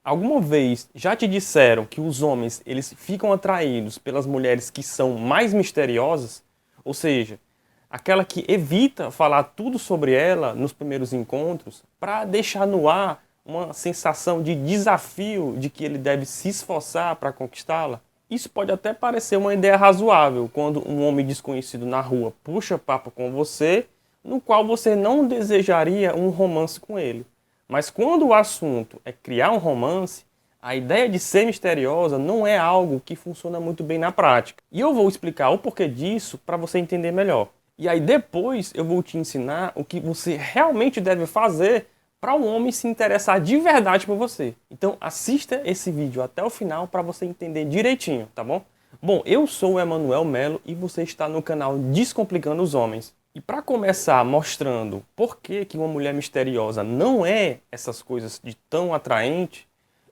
Alguma vez já te disseram que os homens eles ficam atraídos pelas mulheres que são mais misteriosas? Ou seja, aquela que evita falar tudo sobre ela nos primeiros encontros para deixar no ar uma sensação de desafio de que ele deve se esforçar para conquistá-la? Isso pode até parecer uma ideia razoável quando um homem desconhecido na rua puxa papo com você, no qual você não desejaria um romance com ele. Mas quando o assunto é criar um romance, a ideia de ser misteriosa não é algo que funciona muito bem na prática. E eu vou explicar o porquê disso para você entender melhor. E aí depois eu vou te ensinar o que você realmente deve fazer para um homem se interessar de verdade por você. Então assista esse vídeo até o final para você entender direitinho, tá bom? Bom, eu sou o Emanuel Melo e você está no canal Descomplicando os Homens. E para começar mostrando por que uma mulher misteriosa não é essas coisas de tão atraente,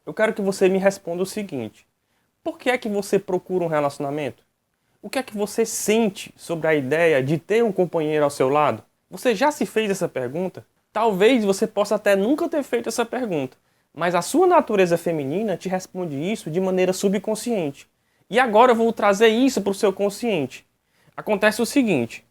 eu quero que você me responda o seguinte: por que é que você procura um relacionamento? O que é que você sente sobre a ideia de ter um companheiro ao seu lado? Você já se fez essa pergunta? Talvez você possa até nunca ter feito essa pergunta, mas a sua natureza feminina te responde isso de maneira subconsciente. E agora eu vou trazer isso para o seu consciente. Acontece o seguinte: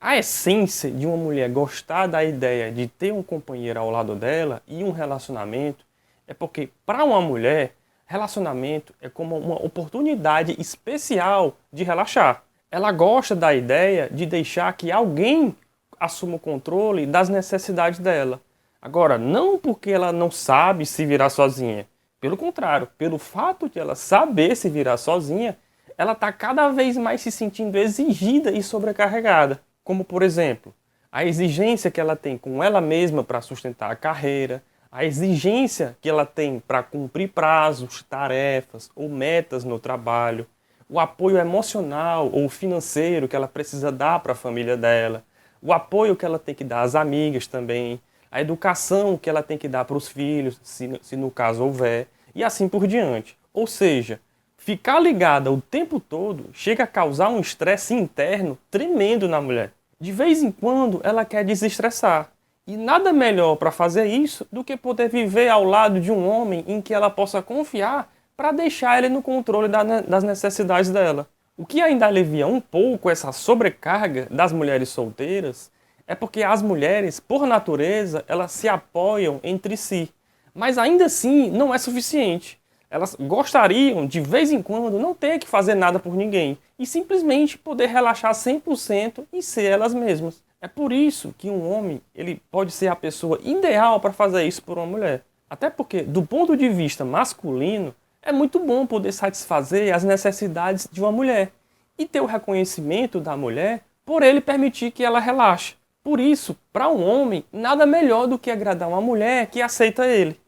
a essência de uma mulher gostar da ideia de ter um companheiro ao lado dela e um relacionamento é porque, para uma mulher, relacionamento é como uma oportunidade especial de relaxar. Ela gosta da ideia de deixar que alguém assuma o controle das necessidades dela. Agora, não porque ela não sabe se virar sozinha. Pelo contrário, pelo fato de ela saber se virar sozinha, ela está cada vez mais se sentindo exigida e sobrecarregada. Como, por exemplo, a exigência que ela tem com ela mesma para sustentar a carreira, a exigência que ela tem para cumprir prazos, tarefas ou metas no trabalho, o apoio emocional ou financeiro que ela precisa dar para a família dela, o apoio que ela tem que dar às amigas também, a educação que ela tem que dar para os filhos, se no caso houver, e assim por diante. Ou seja, ficar ligada o tempo todo chega a causar um estresse interno tremendo na mulher. De vez em quando ela quer desestressar. E nada melhor para fazer isso do que poder viver ao lado de um homem em que ela possa confiar para deixar ele no controle das necessidades dela. O que ainda alivia um pouco essa sobrecarga das mulheres solteiras é porque as mulheres, por natureza, elas se apoiam entre si. Mas ainda assim não é suficiente. Elas gostariam, de vez em quando, não ter que fazer nada por ninguém e simplesmente poder relaxar 100% e ser elas mesmas. É por isso que um homem ele pode ser a pessoa ideal para fazer isso por uma mulher. Até porque, do ponto de vista masculino, é muito bom poder satisfazer as necessidades de uma mulher e ter o reconhecimento da mulher por ele permitir que ela relaxe. Por isso, para um homem, nada melhor do que agradar uma mulher que aceita ele.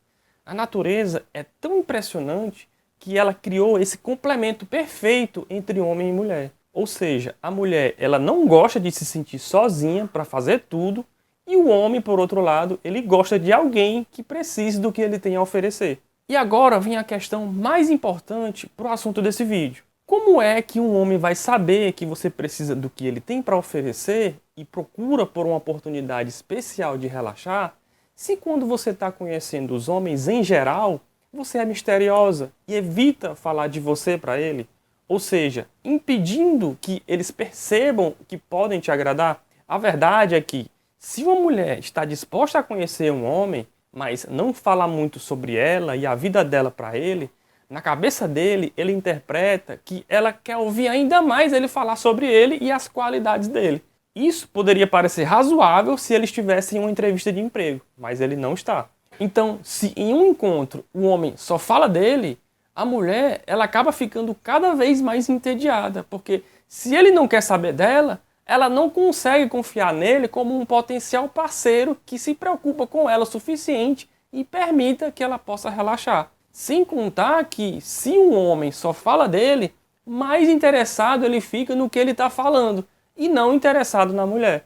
A natureza é tão impressionante que ela criou esse complemento perfeito entre homem e mulher. Ou seja, a mulher ela não gosta de se sentir sozinha para fazer tudo e o homem, por outro lado, ele gosta de alguém que precise do que ele tem a oferecer. E agora vem a questão mais importante para o assunto desse vídeo. Como é que um homem vai saber que você precisa do que ele tem para oferecer e procura por uma oportunidade especial de relaxar, se quando você está conhecendo os homens em geral, você é misteriosa e evita falar de você para ele? Ou seja, impedindo que eles percebam que podem te agradar? A verdade é que, se uma mulher está disposta a conhecer um homem, mas não fala muito sobre ela e a vida dela para ele, na cabeça dele, ele interpreta que ela quer ouvir ainda mais ele falar sobre ele e as qualidades dele. Isso poderia parecer razoável se ele estivesse em uma entrevista de emprego, mas ele não está. Então, se em um encontro o homem só fala dele, a mulher ela acaba ficando cada vez mais entediada, porque se ele não quer saber dela, ela não consegue confiar nele como um potencial parceiro que se preocupa com ela o suficiente e permita que ela possa relaxar. Sem contar que, se um homem só fala dele, mais interessado ele fica no que ele está falando e não interessado na mulher.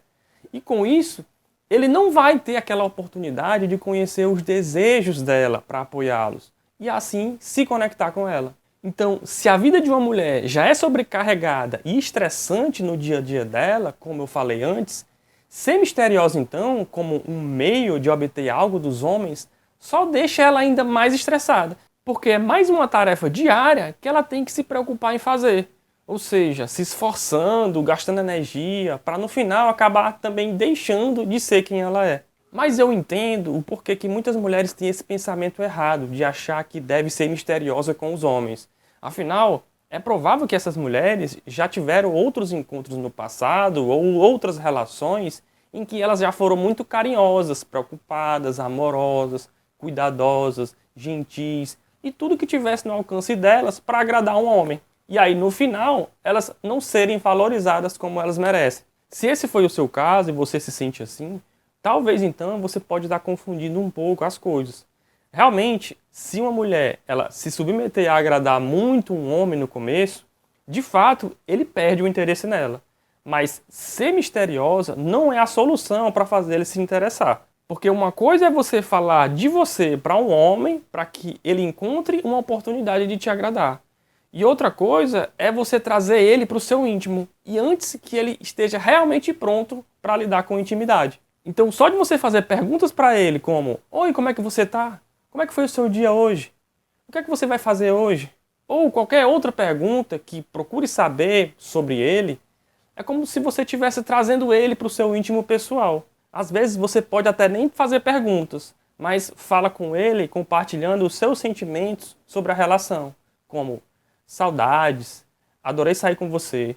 E com isso, ele não vai ter aquela oportunidade de conhecer os desejos dela para apoiá-los e assim se conectar com ela. Então, se a vida de uma mulher já é sobrecarregada e estressante no dia a dia dela, como eu falei antes, ser misteriosa então, como um meio de obter algo dos homens, só deixa ela ainda mais estressada. porque é mais uma tarefa diária que ela tem que se preocupar em fazer. Ou seja, se esforçando, gastando energia, para no final acabar também deixando de ser quem ela é. Mas eu entendo o porquê que muitas mulheres têm esse pensamento errado de achar que deve ser misteriosa com os homens. Afinal, é provável que essas mulheres já tiveram outros encontros no passado ou outras relações em que elas já foram muito carinhosas, preocupadas, amorosas, cuidadosas, gentis e tudo que tivesse no alcance delas para agradar um homem. E aí, no final, elas não serem valorizadas como elas merecem. Se esse foi o seu caso e você se sente assim, talvez então você pode estar confundindo um pouco as coisas. Realmente, se uma mulher ela se submeter a agradar muito um homem no começo, de fato, ele perde o interesse nela. Mas ser misteriosa não é a solução para fazer ele se interessar. Porque uma coisa é você falar de você para um homem para que ele encontre uma oportunidade de te agradar. E outra coisa é você trazer ele para o seu íntimo, e antes que ele esteja realmente pronto para lidar com intimidade. Então, só de você fazer perguntas para ele como: oi, como é que você tá? Como é que foi o seu dia hoje? O que é que você vai fazer hoje? Ou qualquer outra pergunta que procure saber sobre ele, é como se você estivesse trazendo ele para o seu íntimo pessoal. Às vezes você pode até nem fazer perguntas, mas fala com ele compartilhando os seus sentimentos sobre a relação, como: saudades, adorei sair com você,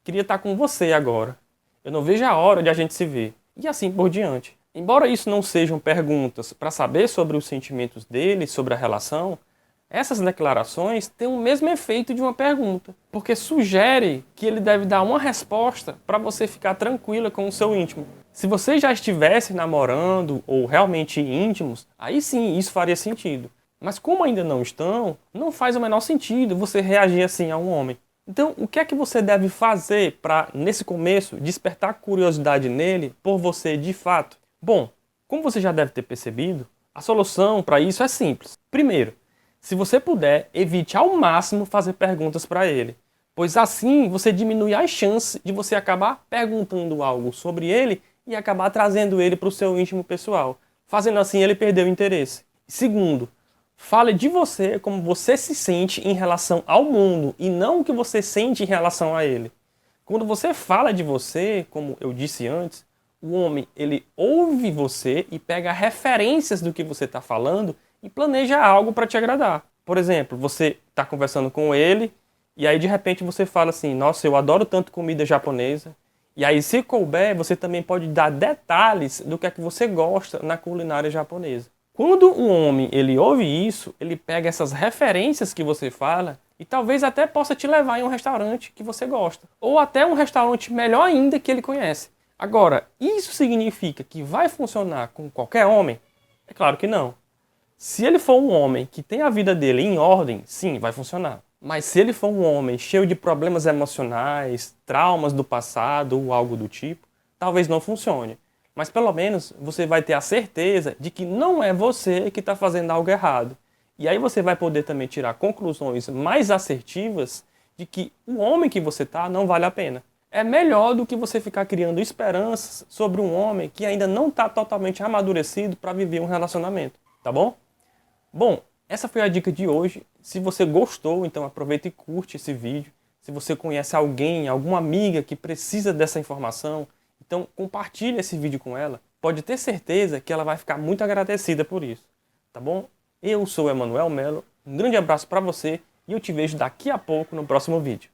queria estar com você agora, eu não vejo a hora de a gente se ver, e assim por diante. Embora isso não sejam perguntas para saber sobre os sentimentos dele, sobre a relação, essas declarações têm o mesmo efeito de uma pergunta, porque sugere que ele deve dar uma resposta para você ficar tranquila com o seu íntimo. Se vocês já estivessem namorando ou realmente íntimos, aí sim isso faria sentido. Mas como ainda não estão, não faz o menor sentido você reagir assim a um homem. Então, o que é que você deve fazer para, nesse começo, despertar curiosidade nele por você de fato? Bom, como você já deve ter percebido, a solução para isso é simples. Primeiro, se você puder, evite ao máximo fazer perguntas para ele, pois assim você diminui as chances de você acabar perguntando algo sobre ele e acabar trazendo ele para o seu íntimo pessoal, fazendo assim ele perder o interesse. Segundo, fale de você como você se sente em relação ao mundo e não o que você sente em relação a ele. Quando você fala de você, como eu disse antes, o homem ele ouve você e pega referências do que você está falando e planeja algo para te agradar. Por exemplo, você está conversando com ele e aí de repente você fala assim: nossa, eu adoro tanto comida japonesa. E aí, se couber, você também pode dar detalhes do que é que você gosta na culinária japonesa. Quando um homem ele ouve isso, ele pega essas referências que você fala e talvez até possa te levar em um restaurante que você gosta. Ou até um restaurante melhor ainda que ele conhece. Agora, isso significa que vai funcionar com qualquer homem? É claro que não. Se ele for um homem que tem a vida dele em ordem, sim, vai funcionar. Mas se ele for um homem cheio de problemas emocionais, traumas do passado ou algo do tipo, talvez não funcione. Mas pelo menos você vai ter a certeza de que não é você que está fazendo algo errado. E aí você vai poder também tirar conclusões mais assertivas de que o homem que você está não vale a pena. É melhor do que você ficar criando esperanças sobre um homem que ainda não está totalmente amadurecido para viver um relacionamento. Tá bom? Bom, essa foi a dica de hoje. Se você gostou, então aproveita e curte esse vídeo. Se você conhece alguém, alguma amiga que precisa dessa informação, então compartilhe esse vídeo com ela. Pode ter certeza que ela vai ficar muito agradecida por isso. Tá bom? Eu sou o Emanuel Melo. Um grande abraço para você e eu te vejo daqui a pouco no próximo vídeo.